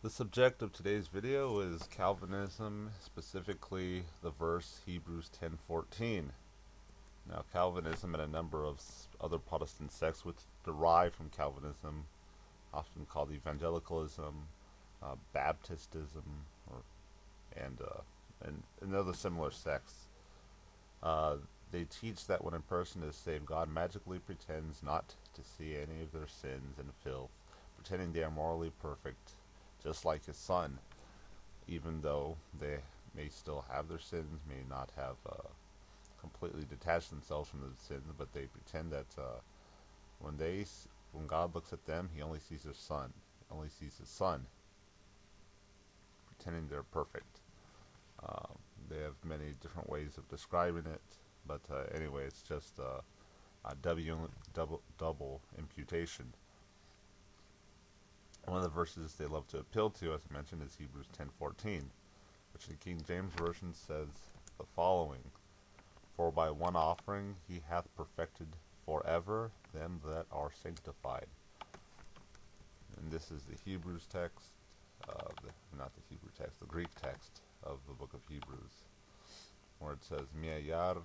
The subject of today's video is Calvinism, specifically the verse Hebrews 10:14. Now, Calvinism and a number of other Protestant sects which derive from Calvinism, often called evangelicalism, Baptistism, and other similar sects, they teach that when a person is saved, God magically pretends not to see any of their sins and filth, pretending they are morally perfect, just like his son, even though they may still have their sins, may not have completely detached themselves from the sins, but they pretend that when God looks at them, He only sees His son, pretending they're perfect. They have many different ways of describing it, but anyway, it's just a double imputation. One of the verses they love to appeal to, as I mentioned, is Hebrews 10:14, which the King James Version says the following: "For by one offering He hath perfected forever them that are sanctified." And this is the Hebrews text, not the Hebrew text, the Greek text of the book of Hebrews, where it says, "Miayar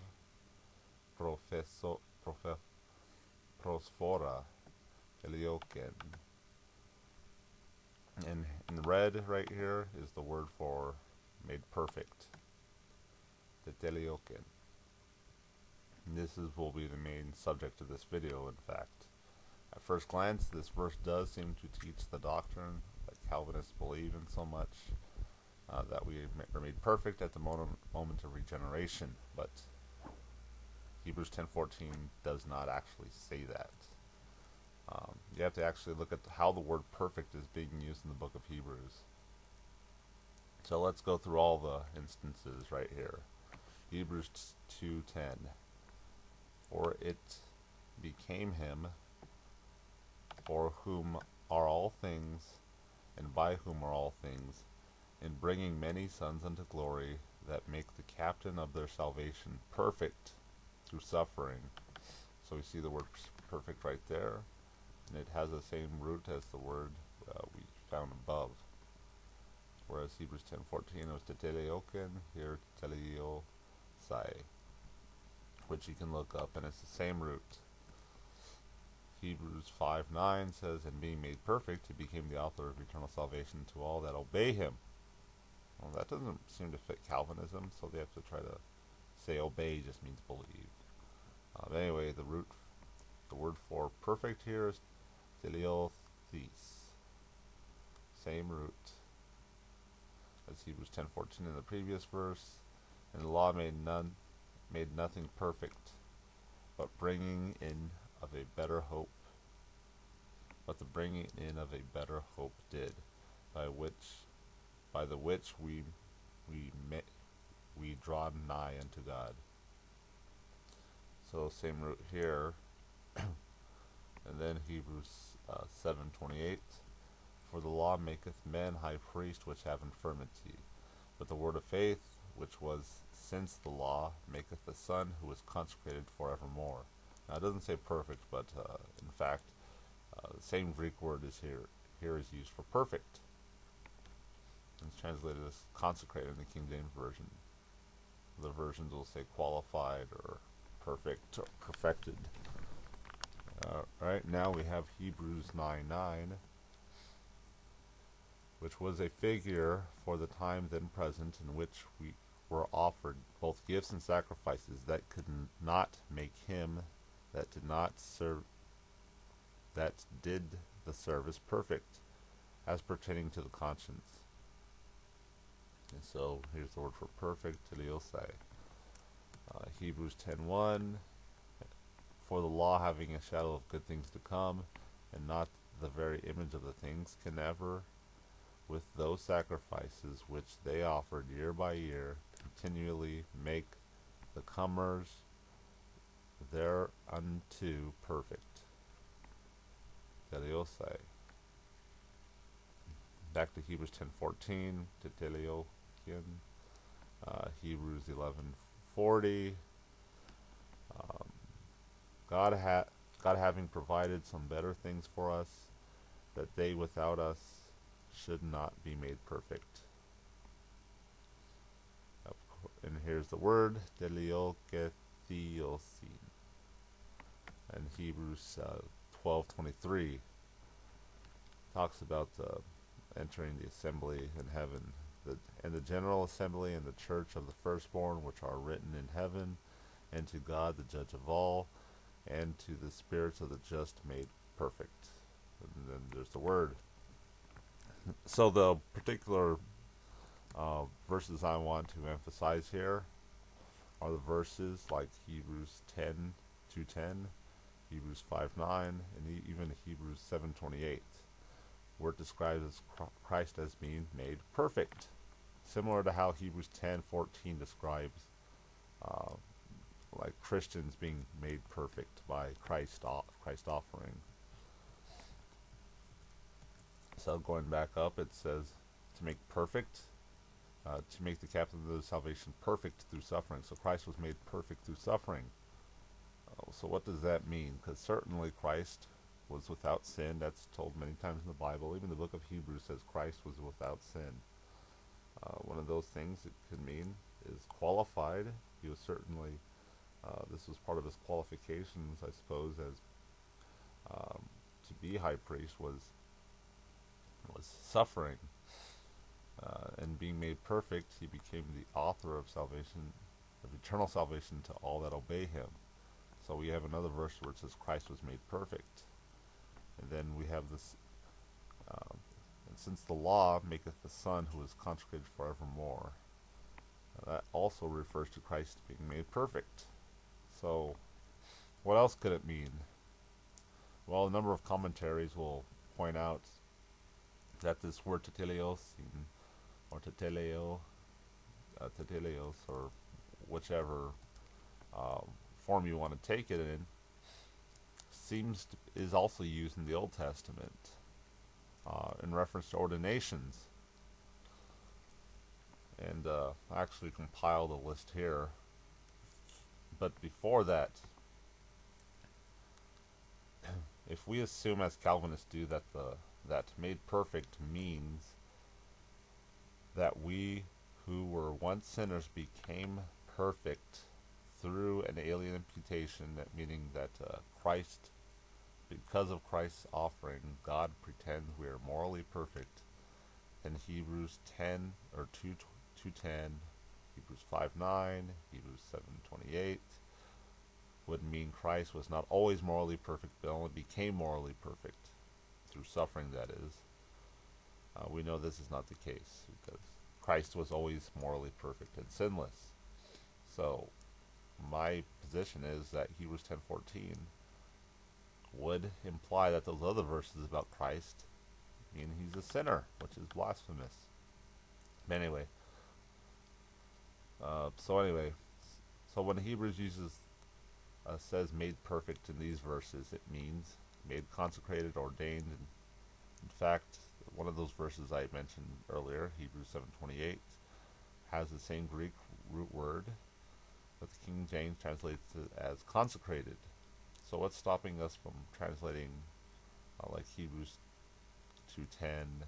prosphora elioken." And in red right here is the word for made perfect, tetelioken. This will be the main subject of this video, in fact. At first glance, this verse does seem to teach the doctrine that Calvinists believe in so much, that we are made perfect at the moment of regeneration, but Hebrews 10:14 does not actually say that. You have to actually look at how the word perfect is being used in the book of Hebrews. So let's go through all the instances right here. Hebrews 2:10. "For it became Him, for whom are all things, and by whom are all things, in bringing many sons unto glory, that make the captain of their salvation perfect through suffering." So we see the word perfect right there, and it has the same root as the word we found above. Whereas Hebrews 10:14 was tetelioken, here teteliosai, which you can look up, and it's the same root. Hebrews 5:9 says, "And being made perfect, He became the author of eternal salvation to all that obey Him." Well, that doesn't seem to fit Calvinism, so they have to try to say obey just means believe. Anyway, the word for perfect here is teleothes, same root as Hebrews 10:14 in the previous verse. "And the law made nothing perfect, but bringing in of a better hope. But the bringing in of a better hope did, by the which we draw nigh unto God." So same root here. And then Hebrews 7:28, "For the law maketh men high priests which have infirmity, but the word of faith, which was since the law, maketh the Son who is consecrated forevermore." Now it doesn't say perfect, but in fact, the same Greek word is here is used for perfect. It's translated as consecrated in the King James Version. The versions will say qualified or perfect or perfected. Right now we have Hebrews 9:9, which was a figure for the time then present, in which we were offered both gifts and sacrifices that could not make him that did the service perfect, as pertaining to the conscience. And so here's the word for perfect, teleosai. Hebrews 10:1, "For the law, having a shadow of good things to come, and not the very image of the things, can never, with those sacrifices which they offered year by year, continually make the comers thereunto perfect." Teleosai. Back to Hebrews 10:14, teteliokian. Hebrews 11:40. God having provided some better things for us, that they without us should not be made perfect. And here's the word, delioketheosin. And Hebrews 12:23 talks about entering the assembly in heaven, and the general assembly and the church of the firstborn, which are written in heaven, and to God the judge of all, and to the spirits of the just made perfect. And then there's the word. So the particular verses I want to emphasize here are the verses like Hebrews 10:2-10, Hebrews 5:9, and even Hebrews 7:28, where it describes Christ as being made perfect, similar to how Hebrews 10:14 describes like Christians being made perfect by Christ offering. So going back up, it says to make perfect, to make the captain of salvation perfect through suffering. So Christ was made perfect through suffering. So what does that mean? Because certainly Christ was without sin. That's told many times in the Bible. Even the book of Hebrews says Christ was without sin. One of those things it could mean is qualified. He was certainly, this was part of his qualifications, I suppose, as to be high priest was suffering. And being made perfect, he became the author of salvation, of eternal salvation to all that obey him. So we have another verse where it says Christ was made perfect. And then we have this, and since the law maketh the Son who is consecrated forevermore, that also refers to Christ being made perfect. So what else could it mean? Well, a number of commentaries will point out that this word teteleos, or teteleos, or whichever form you want to take it in, is also used in the Old Testament in reference to ordinations. And I actually compiled a list here. But before that, if we assume, as Calvinists do, that made perfect means that we who were once sinners became perfect through an alien imputation, that meaning that Christ, because of Christ's offering, God pretends we are morally perfect. In Hebrews 10 or 2:10, Hebrews 5:9, Hebrews 7:28 would mean Christ was not always morally perfect, but only became morally perfect through suffering, that is. We know this is not the case, because Christ was always morally perfect and sinless. So my position is that Hebrews 10:14 would imply that those other verses about Christ mean he's a sinner, which is blasphemous. But anyway, so when Hebrews says made perfect in these verses, it means made consecrated, ordained. And in fact, one of those verses I mentioned earlier, Hebrews 7:28, has the same Greek root word, but the King James translates it as consecrated. So what's stopping us from translating like Hebrews 2:10,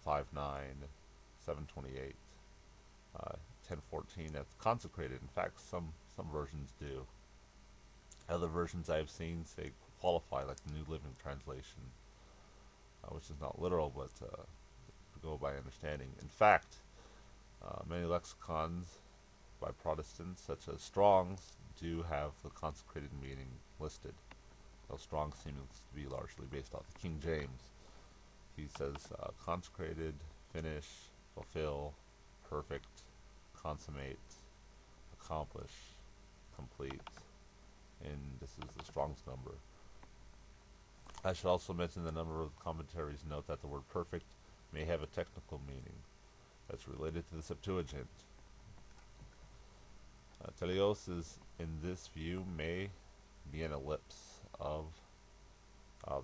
5:9, 7:28, 10:14 as consecrated? In fact, some versions do. Other versions I've seen say qualify, like the New Living Translation, which is not literal, but to go by understanding. In fact, many lexicons by Protestants, such as Strong's, do have the consecrated meaning listed. Though Strong seems to be largely based off the King James. He says consecrated, finish, fulfill, perfect, consummate, accomplish, complete. And this is the Strong's number. I should also mention the number of commentaries note that the word perfect may have a technical meaning that's related to the Septuagint. Teleos is, in this view, may be an ellipse of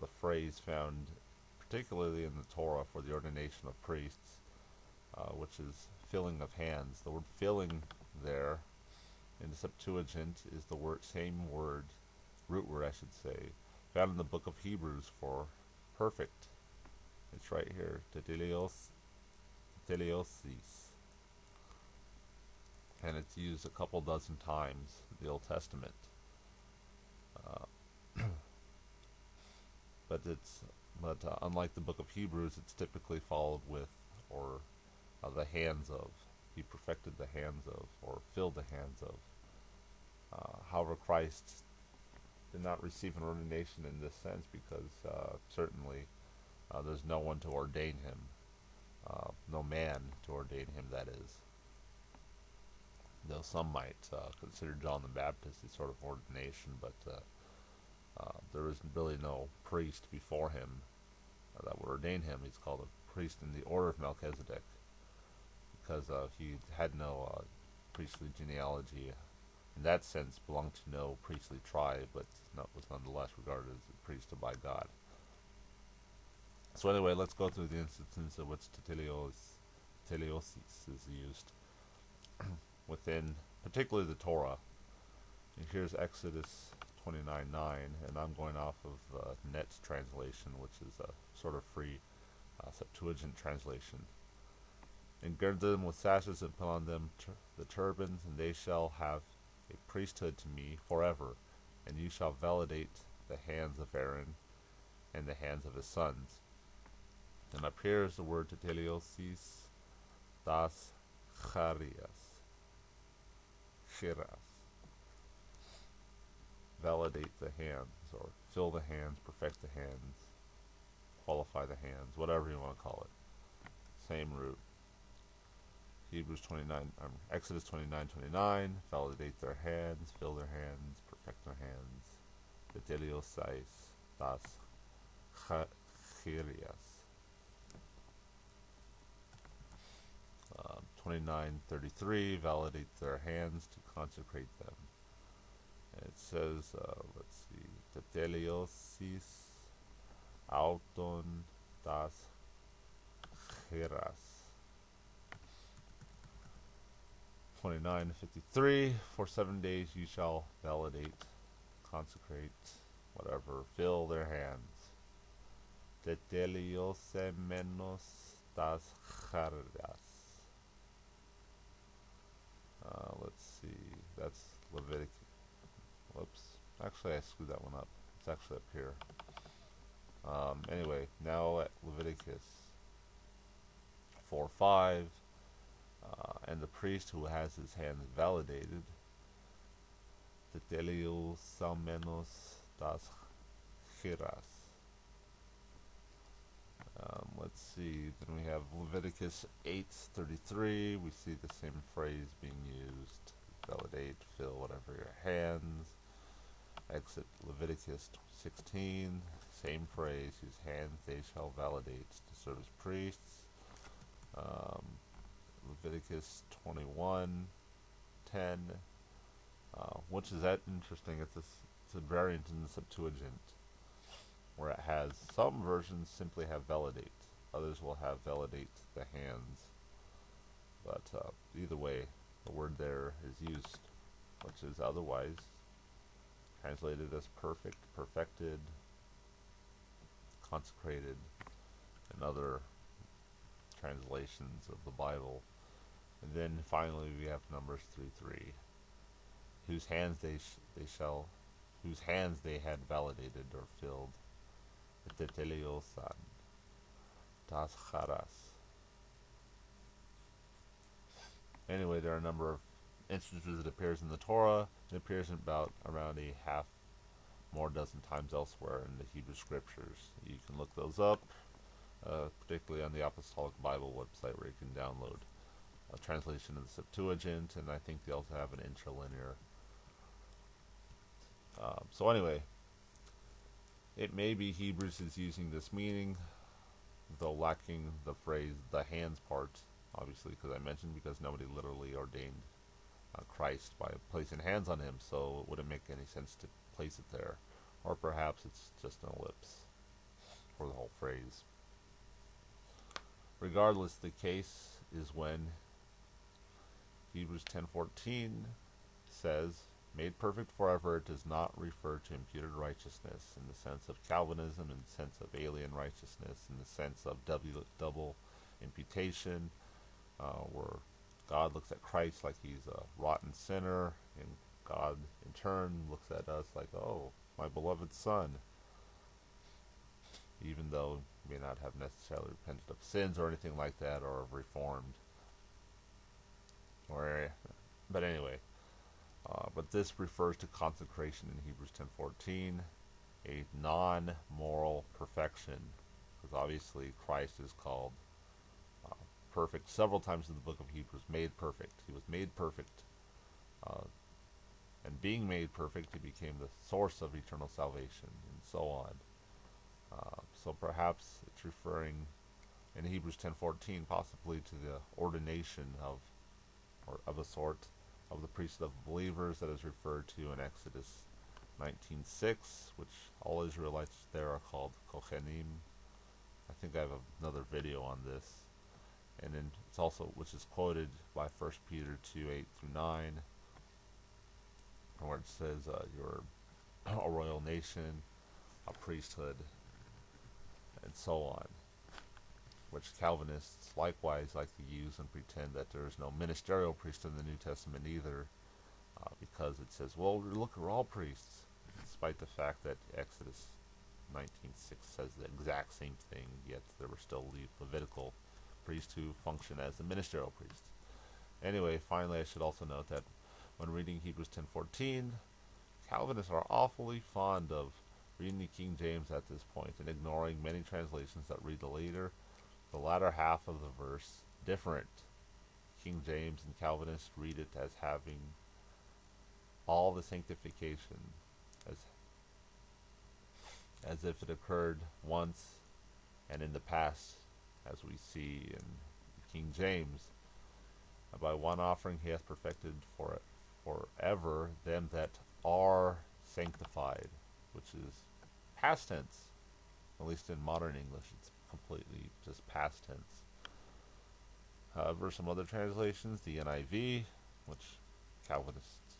the phrase found particularly in the Torah for the ordination of priests, which is filling of hands. The word filling there in the Septuagint is the same word, root word I should say, found in the book of Hebrews for perfect. It's right here, teteliosis, and it's used a couple dozen times in the Old Testament. But unlike the book of Hebrews, it's typically followed with or the hands of. He perfected the hands of, or filled the hands of. However, Christ did not receive an ordination in this sense because certainly there's no one to ordain him, no man to ordain him, that is. Though some might consider John the Baptist a sort of ordination, but there is really no priest before him that would ordain him. He's called a priest in the order of Melchizedek because he had no priestly genealogy. In that sense, belonged to no priestly tribe, but was nonetheless regarded as a priest by God. So anyway, let's go through the instances in which teteliosis is used within, particularly the Torah. And here's Exodus 29:9, and I'm going off of Net's translation, which is a sort of free Septuagint translation. And gird them with sashes and put on them the turbans, and they shall have a priesthood to me forever, and you shall validate the hands of Aaron and the hands of his sons. And up here is the word teteliosis, das chiras. Validate the hands, or fill the hands, perfect the hands, qualify the hands, whatever you want to call it. Same root. Exodus 29:29, validate their hands, fill their hands, perfect their hands. Teteliosis, das chiras. 29:33, validate their hands to consecrate them. And it says, let's see, teteliosis auton das chiras. 29:53, for 7 days you shall validate, consecrate, whatever, fill their hands. Teteliosemenos das chiras. Let's see, that's Leviticus. Whoops, actually I screwed that one up. It's actually up here. Anyway, now at Leviticus 4:5, and the priest who has his hands validated, teteliosemenos das chiras. Let's see, then we have Leviticus 8:33, we see the same phrase being used, validate, fill, whatever your hands. Exit Leviticus 16, same phrase, whose hands they shall validate to serve as priests. Leviticus 21:10, which is that interesting, it's a variant in the Septuagint, where it has, some versions simply have validate, others will have validate the hands, but either way, the word there is used, which is otherwise translated as perfect, perfected, consecrated, and other translations of the Bible. And then finally we have Numbers 3:3, whose hands whose hands they had validated or filled. Teteliosan das chiras. Anyway, there are a number of instances it appears in the Torah. It appears around a half more dozen times elsewhere in the Hebrew Scriptures. You can look those up, particularly on the Apostolic Bible website, where you can download a translation of the Septuagint, and I think they also have an interlinear. So anyway, it may be Hebrews is using this meaning, though lacking the phrase the hands part, obviously, because I mentioned, because nobody literally ordained Christ by placing hands on him, so it wouldn't make any sense to place it there. Or perhaps it's just an ellipse for the whole phrase. Regardless, the case is when Hebrews 10:14 says, Made perfect forever does not refer to imputed righteousness in the sense of Calvinism, in the sense of alien righteousness, in the sense of double imputation, where God looks at Christ like he's a rotten sinner, and God in turn looks at us like, oh, my beloved son, even though he may not have necessarily repented of sins or anything like that, or reformed. But anyway, but this refers to consecration in Hebrews 10:14, a non-moral perfection, because obviously Christ is called perfect several times in the book of Hebrews. Made perfect. He was made perfect, and being made perfect, he became the source of eternal salvation, and so on. So perhaps it's referring in Hebrews 10:14 possibly to the ordination of, or of a sort, of the priesthood of believers that is referred to in Exodus 19:6, which all Israelites there are called Kohanim. I think I have another video on this. And then it's also, which is quoted by 1 Peter 2:8-9, where it says you're a royal nation, a priesthood, and so on, which Calvinists likewise like to use and pretend that there is no ministerial priesthood in the New Testament either, because it says, well, look, we're all priests, despite the fact that Exodus 19:6 says the exact same thing, yet there were still Levitical priests who function as the ministerial priests. Anyway, finally, I should also note that when reading Hebrews 10:14, Calvinists are awfully fond of reading the King James at this point and ignoring many translations that read the latter half of the verse different. King James and Calvinists read it as having all the sanctification, as if it occurred once and in the past, as we see in King James. And by one offering he hath perfected forever them that are sanctified, which is past tense. At least in modern English, it's completely just past tense. However, some other translations, the NIV, which Calvinists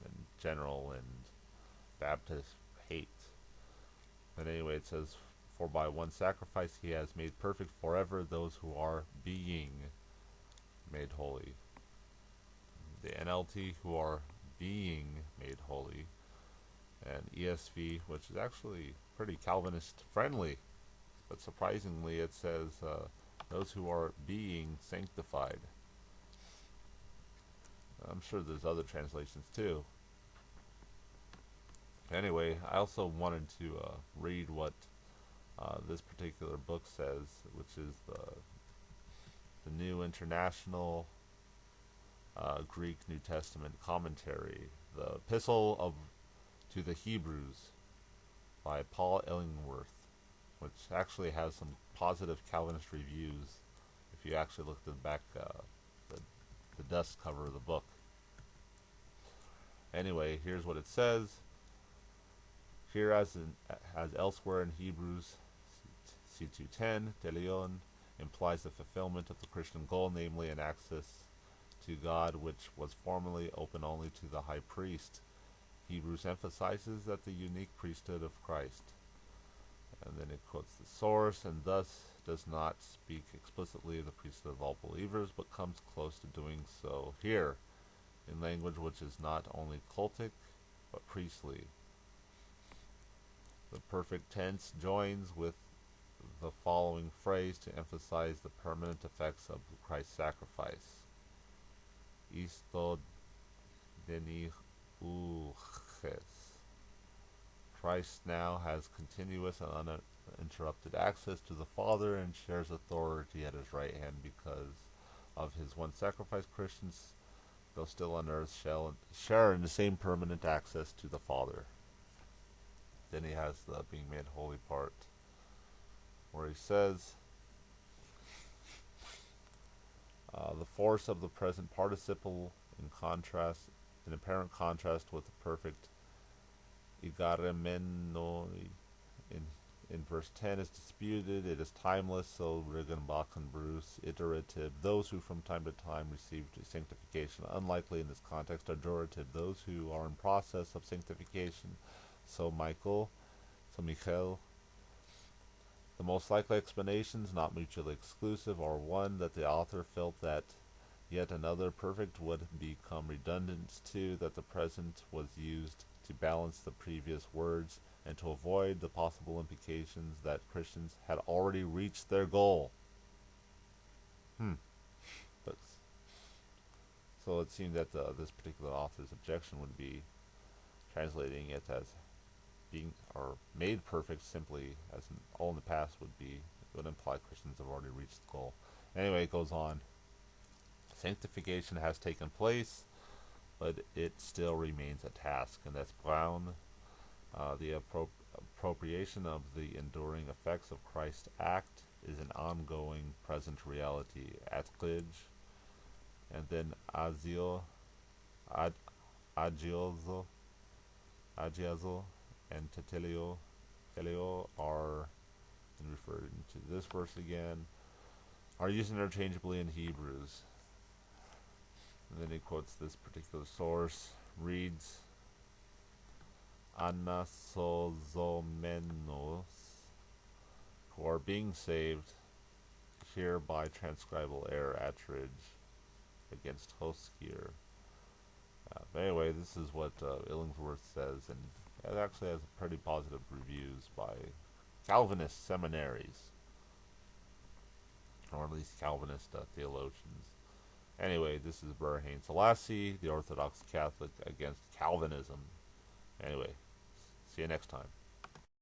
in general and Baptists hate. But anyway, it says, for by one sacrifice he has made perfect forever those who are being made holy. The NLT, who are being made holy. And ESV, which is actually pretty Calvinist friendly, but surprisingly it says those who are being sanctified. I'm sure there's other translations too. Anyway, I also wanted to read what this particular book says, which is the New International Greek New Testament Commentary, the Epistle to the Hebrews by Paul Illingworth, which actually has some positive Calvinist reviews if you actually look at the back, the dust cover of the book. Anyway, here's what it says. Here, as elsewhere in Hebrews C2:10, teleon implies the fulfillment of the Christian goal, namely an access to God which was formerly open only to the high priest. Hebrews emphasizes that the unique priesthood of Christ. And then it quotes the source, and thus does not speak explicitly of the priesthood of all believers, but comes close to doing so here, in language which is not only cultic, but priestly. The perfect tense joins with the following phrase to emphasize the permanent effects of Christ's sacrifice. Isto deni uches. Christ now has continuous and uninterrupted access to the Father and shares authority at his right hand because of his one sacrifice. Christians, though still on earth, shall share in the same permanent access to the Father. Then he has the being made holy part, where he says, the force of the present participle in apparent contrast with the perfect igaremenoi in verse 10 is disputed. It is timeless, so Riggenbach and Bruce, iterative. Those who from time to time received sanctification, unlikely in this context, are durative. Those who are in process of sanctification, so Michael. The most likely explanations, not mutually exclusive, are one, that the author felt that yet another perfect would become redundant, two, that the present was used to balance the previous words, and to avoid the possible implications that Christians had already reached their goal. But so it seemed that this particular author's objection would be translating it as being or made perfect simply as all in the past would imply Christians have already reached the goal. Anyway, it goes on. Sanctification has taken place, but it still remains a task, and that's Brown. The appropriation of the enduring effects of Christ's act is an ongoing present reality. Atklidge, and then Agiazo, and Teleo are, in referring to this verse again, are used interchangeably in Hebrews. And then he quotes this particular source, reads, Anasozomenos, who are being saved here by transcribal error, Attridge, against Hoskier. But anyway, this is what Illingsworth says, and it actually has pretty positive reviews by Calvinist seminaries, or at least Calvinist theologians. Anyway, this is Berhain Selassie, the Orthodox Catholic against Calvinism. Anyway, see you next time.